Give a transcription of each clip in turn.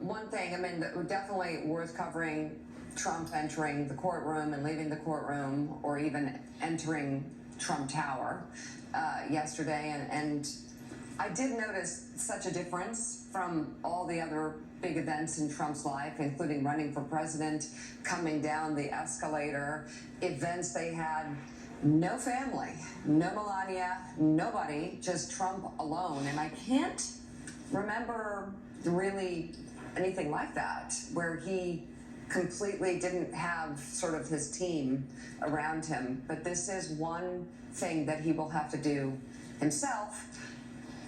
One thing, I mean, definitely worth covering, Trump entering the courtroom and leaving the courtroom, or even entering Trump Tower yesterday. And I did notice such a difference from all the other big events in Trump's life, including running for president, coming down the escalator, events they had. No family, no Melania, nobody, just Trump alone. And I can't remember really anything like that, where he completely didn't have sort of his team around him. But this is one thing that he will have to do himself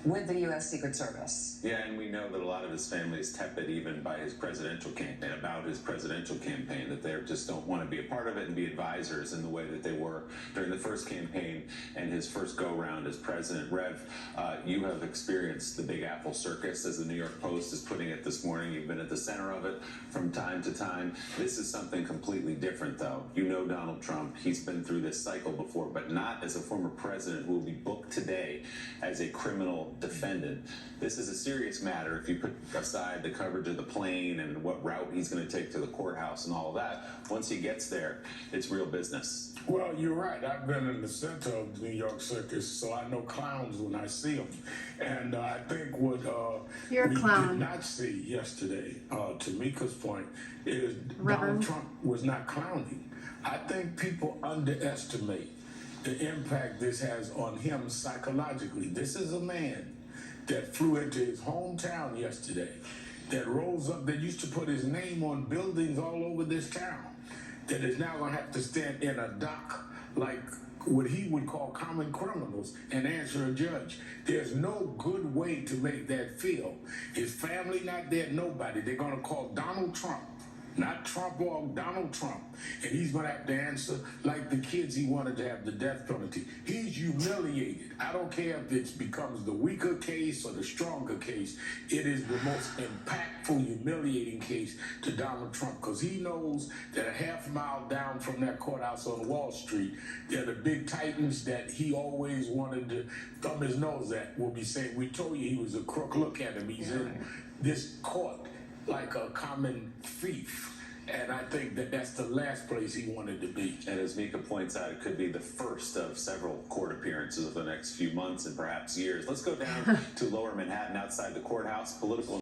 with the U.S. Secret Service. Yeah, and we know that a lot of his family is tepid even by his presidential campaign, about his presidential campaign, that they just don't want to be a part of it and be advisors in the way that they were during the first campaign and his first go-round as president. Rev, you have experienced the Big Apple circus, as the New York Post is putting it this morning. You've been at the center of it from time to time. This is something completely different, though. You know Donald Trump. He's been through this cycle before, but not as a former president who will be booked today as a criminal defendant. This is a serious matter if you put aside the coverage of the plane and what route he's going to take to the courthouse and all of that. Once he gets there, it's real business. Well, you're right. I've been in the center of the New York circus, so I know clowns when I see them. And I think what we did not see yesterday, to Mika's point, is Donald Trump was not clowning. I think people underestimate the impact this has on him psychologically. This is a man that flew into his hometown yesterday, that rose up, that used to put his name on buildings all over this town, that is now going to have to stand in a dock like what he would call common criminals and answer a judge. There's no good way to make that feel. His family not there, nobody. They're going to call Donald Trump. Not Trump or Donald Trump. And he's going to have to answer like the kids he wanted to have the death penalty. He's humiliated. I don't care if it becomes the weaker case or the stronger case. It is the most impactful, humiliating case to Donald Trump, because he knows that a half mile down from that courthouse on Wall Street, they're the big titans that he always wanted to thumb his nose at. Will be saying, we told you he was a crook. Look at him. He's in this court like a common thief. And I think that that's the last place he wanted to be. And as Mika points out, it could be the first of several court appearances of the next few months and perhaps years. Let's go down to Lower Manhattan outside the courthouse. Political